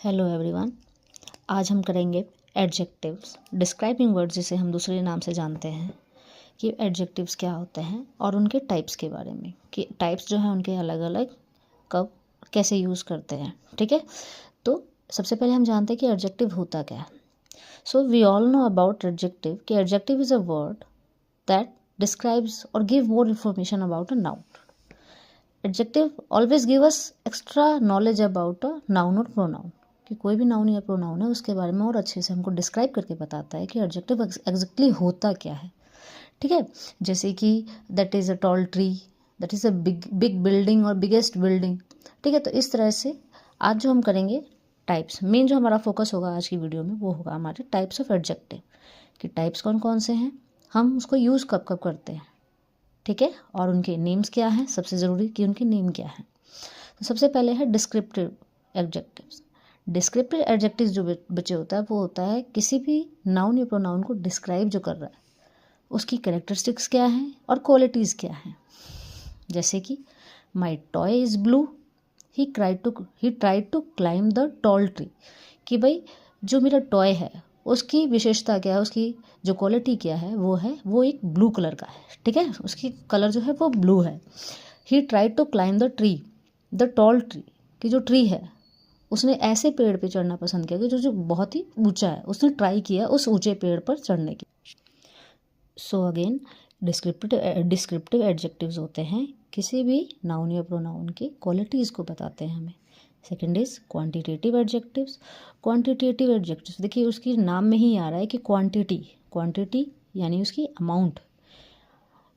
Hello everyone. आज हम करेंगे एडजेक्टिव्स, डिस्क्राइबिंग वर्ड्स जिसे हम दूसरे नाम से जानते हैं कि एडजेक्टिव्स क्या होते हैं और उनके टाइप्स के बारे में कि टाइप्स जो हैं उनके अलग अलग कब कैसे यूज़ करते हैं। ठीक है, तो सबसे पहले हम जानते हैं कि एडजेक्टिव होता क्या है। So we all know about adjective कि adjective is a word that describes or give more information about a noun. Adjective always give us extra knowledge about a noun or pronoun कि कोई भी noun या pronoun है उसके बारे में और अच्छे से हमको डिस्क्राइब करके बताता है कि एडजेक्टिव एग्जैक्टली होता क्या है। ठीक है, जैसे कि that is a tall tree, that is a big big building और बिगेस्ट बिल्डिंग। ठीक है, तो इस तरह से आज जो हम करेंगे टाइप्स, मेन जो हमारा फोकस होगा आज की वीडियो में वो होगा हमारे टाइप्स ऑफ एडजेक्टिव कि टाइप्स कौन कौन से हैं, हम उसको यूज़ कब कब करते हैं। ठीक है, और उनके नेम्स क्या हैं, सबसे ज़रूरी कि उनके नेम क्या हैं। तो सबसे पहले है डिस्क्रिप्टिव एडजेक्टिव्स। डिस्क्रिप्टिव एडजेक्टिव जो बचे होता है वो होता है किसी भी नाउन या प्रोनाउन को डिस्क्राइब जो कर रहा है उसकी कैरेक्टरिस्टिक्स क्या हैं और क्वालिटीज़ क्या हैं। जैसे कि my toy is blue, he tried to climb the tall tree, कि भाई जो मेरा टॉय है उसकी विशेषता क्या है, उसकी जो क्वालिटी क्या है वो एक ब्लू कलर का है। ठीक है, उसकी कलर जो है वो ब्लू है। He tried to climb the tree, the tall tree, कि जो ट्री है उसने ऐसे पेड़ पे चढ़ना पसंद किया कि जो बहुत ही ऊंचा है, उसने ट्राई किया उस ऊंचे पेड़ पर चढ़ने की। सो अगेन डिस्क्रिप्टिव एडजेक्टिव्स होते हैं किसी भी नाउन या प्रोनाउन की क्वालिटीज़ को बताते हैं हमें। Second is quantitative adjectives. Quantitative adjectives देखिए उसकी नाम में ही आ रहा है कि क्वांटिटी यानी उसकी अमाउंट।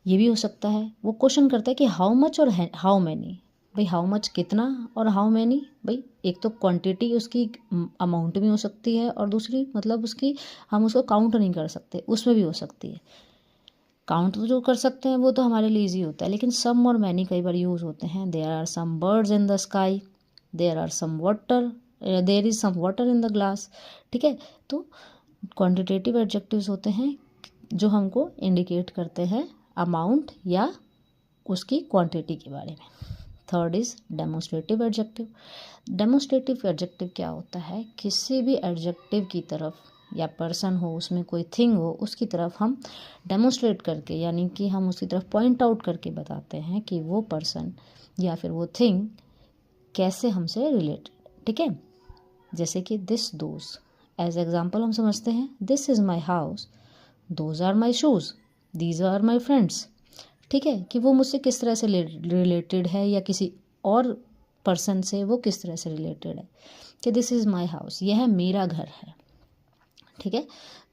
ये भी हो सकता है, वो क्वेश्चन करता है कि हाउ मच और हाउ मैनी। भाई हाउ मच कितना और हाउ मैनी, भाई एक तो क्वांटिटी उसकी अमाउंट में हो सकती है और दूसरी मतलब उसकी हम उसको काउंट नहीं कर सकते, उसमें भी हो सकती है। काउंट जो कर सकते हैं वो तो हमारे लिए ईजी होता है, लेकिन सम और मैनी कई बार यूज़ होते हैं। There are some birds in the sky, there is some water in the glass. ठीक है, तो क्वांटिटेटिव एडजेक्टिव्स होते हैं जो हमको इंडिकेट करते हैं अमाउंट या उसकी क्वांटिटी के बारे में। Third is demonstrative adjective. Demonstrative adjective क्या होता है, किसी भी एडजेक्टिव की तरफ या पर्सन हो, उसमें कोई थिंग हो, उसकी तरफ हम डेमोस्ट्रेट करके यानी कि हम उसकी तरफ पॉइंट आउट करके बताते हैं कि वो पर्सन या फिर वो थिंग कैसे हमसे रिलेटेड। ठीक है, जैसे कि दिस दोज एज एग्जाम्पल हम समझते हैं this is my house, those are my shoes, these are my friends. ठीक है, कि वो मुझसे किस तरह से रिलेटेड है या किसी और पर्सन से वो किस तरह से रिलेटेड है। कि दिस इज़ माई हाउस, यह मेरा घर है। ठीक है,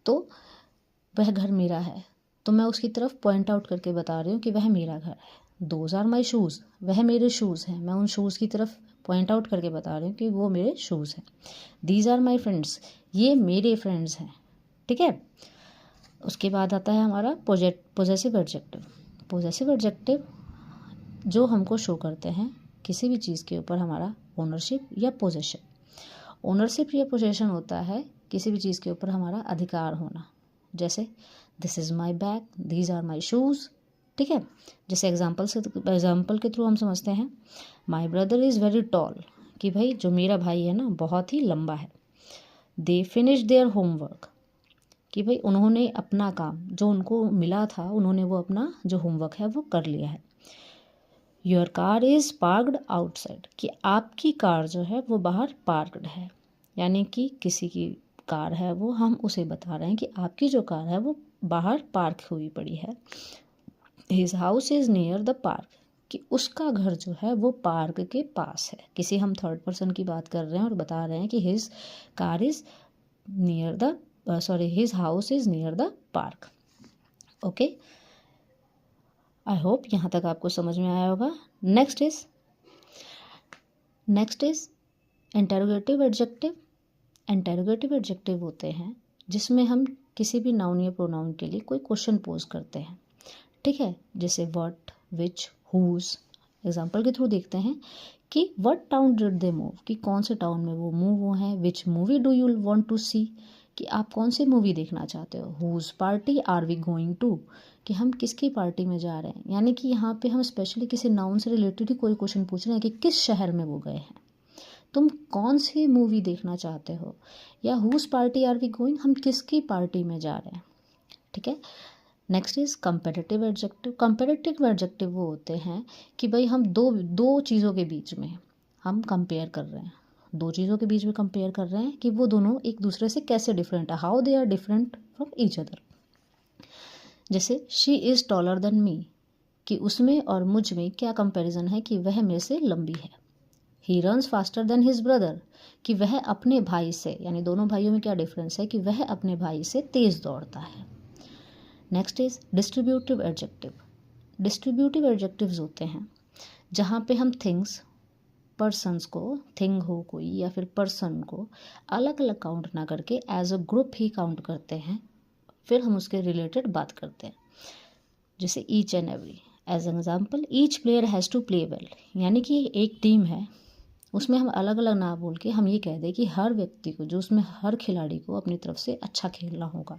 तो वह घर मेरा है तो मैं उसकी तरफ पॉइंट आउट करके बता रही हूँ कि वह मेरा घर है। दोज आर माई शूज़, वह मेरे शूज़ हैं, मैं उन शूज़ की तरफ पॉइंट आउट करके बता रही हूँ कि वो मेरे शूज़ हैं। दीज आर माई फ्रेंड्स, ये मेरे फ्रेंड्स हैं। ठीक है, उसके बाद आता है हमारा पोजेसिव एडजेक्टिव। पोजेसिव एडजेक्टिव जो हमको शो करते हैं किसी भी चीज़ के ऊपर हमारा ओनरशिप या पोजेशन। ओनरशिप या पोजेशन होता है किसी भी चीज़ के ऊपर हमारा अधिकार होना। जैसे this is my bag, these are my shoes. ठीक है, जैसे एग्जाम्पल के थ्रू हम समझते हैं my brother is very tall, कि भाई जो मेरा भाई है ना बहुत ही लंबा है। दे फिनिश देयर होमवर्क, कि भाई उन्होंने अपना काम जो उनको मिला था उन्होंने वो अपना जो होमवर्क है वो कर लिया है। Your car is parked outside, कि आपकी कार जो है वो बाहर पार्कड है, यानी कि किसी की कार है वो हम उसे बता रहे हैं कि आपकी जो कार है वो बाहर पार्क हुई पड़ी है। His house is near the park, कि उसका घर जो है वो पार्क के पास है। किसी हम थर्ड पर्सन की बात कर रहे हैं और बता रहे हैं कि his car is near the his house is near the park. Okay, I hope यहाँ तक आपको समझ में आया होगा। Next is interrogative adjective. Interrogative adjective होते हैं जिसमें हम किसी भी नाउन या प्रोनाउन के लिए कोई क्वेश्चन पोज करते हैं। ठीक है, जैसे व्हाट, विच, हुज। एग्जाम्पल के थ्रू देखते हैं कि what town did they move, कि कौन से टाउन में वो मूव हुए हैं। Which movie do you want to see, कि आप कौन सी मूवी देखना चाहते हो। Whose party are we going to, कि हम किसकी पार्टी में जा रहे हैं। यानी कि यहाँ पे हम स्पेशली किसी नाउन से रिलेटेड ही कोई क्वेश्चन पूछ रहे हैं कि किस शहर में वो गए हैं। तुम कौन सी मूवी देखना चाहते हो, या whose party are we going, हम किसकी पार्टी में जा रहे हैं। ठीक है। Next is comparative adjective. Comparative adjective वो होते हैं कि भाई हम दो चीज़ों के बीच में हम कंपेयर कर रहे हैं, दो चीज़ों के बीच में कंपेयर कर रहे हैं कि वो दोनों एक दूसरे से कैसे डिफरेंट है, how they are different from each other. She is इज़ टॉलर देन मी, कि उसमें और मुझ में क्या कंपैरिजन है कि वह मेरे से लंबी है। He runs faster than his brother, कि वह अपने भाई से, यानी दोनों भाइयों में क्या डिफरेंस है कि वह अपने भाई से तेज़ दौड़ता है। Next is distributive adjective. Distributive adjectives होते हैं जहाँ पे हम थिंग्स, पर्सन्स को, थिंग हो कोई या फिर पर्सन को अलग अलग काउंट ना करके एज अ ग्रुप ही काउंट करते हैं, फिर हम उसके रिलेटेड बात करते हैं। जैसे each and every, as an example each player has to play well, यानी कि एक टीम है, उसमें हम अलग अलग ना बोल के हम ये कह दें कि हर व्यक्ति को, जो उसमें हर खिलाड़ी को अपनी तरफ से अच्छा खेलना होगा।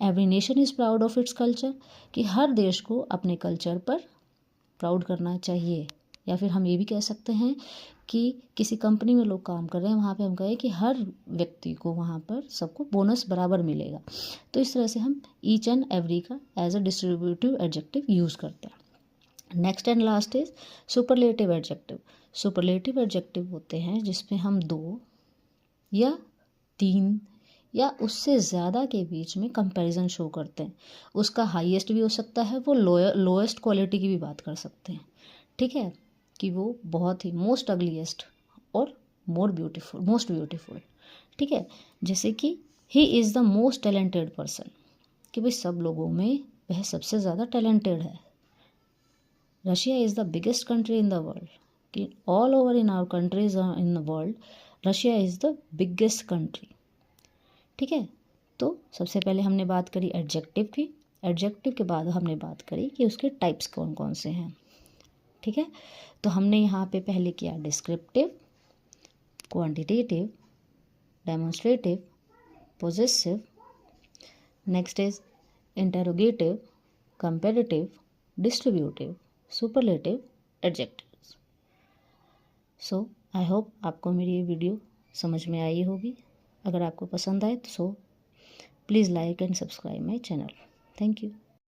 Every nation is proud of its culture, कि हर देश को अपने कल्चर पर प्राउड करना चाहिए। या फिर हम ये भी कह सकते हैं कि किसी कंपनी में लोग काम कर रहे हैं, वहाँ पे हम कहें कि हर व्यक्ति को वहाँ पर सबको बोनस बराबर मिलेगा। तो इस तरह से हम ईच एंड एवरी का as a distributive adjective use करते हैं। Next and last is superlative adjective. Superlative adjective होते हैं जिसमें हम दो या तीन या उससे ज़्यादा के बीच में कंपैरिजन शो करते हैं। उसका हाईएस्ट भी हो सकता है, वो लोएस्ट क्वालिटी की भी बात कर सकते हैं। ठीक है, कि वो बहुत ही मोस्ट अगलीस्ट और मोस्ट ब्यूटीफुल। ठीक है, जैसे कि he is the most talented person, कि भाई सब लोगों में वह सबसे ज़्यादा टैलेंटेड है। Russia is the biggest country in the world, कि all over in our countries in the world Russia is the biggest country. ठीक है, तो सबसे पहले हमने बात करी एडजेक्टिव की, एडजेक्टिव के बाद हमने बात करी कि उसके टाइप्स कौन कौन से हैं। ठीक है, तो हमने यहाँ पे पहले किया descriptive, quantitative, demonstrative, possessive, next is interrogative, comparative, distributive, superlative, adjectives. So I hope आपको मेरी ये वीडियो समझ में आई होगी। अगर आपको पसंद आए तो please like and subscribe my channel. Thank you.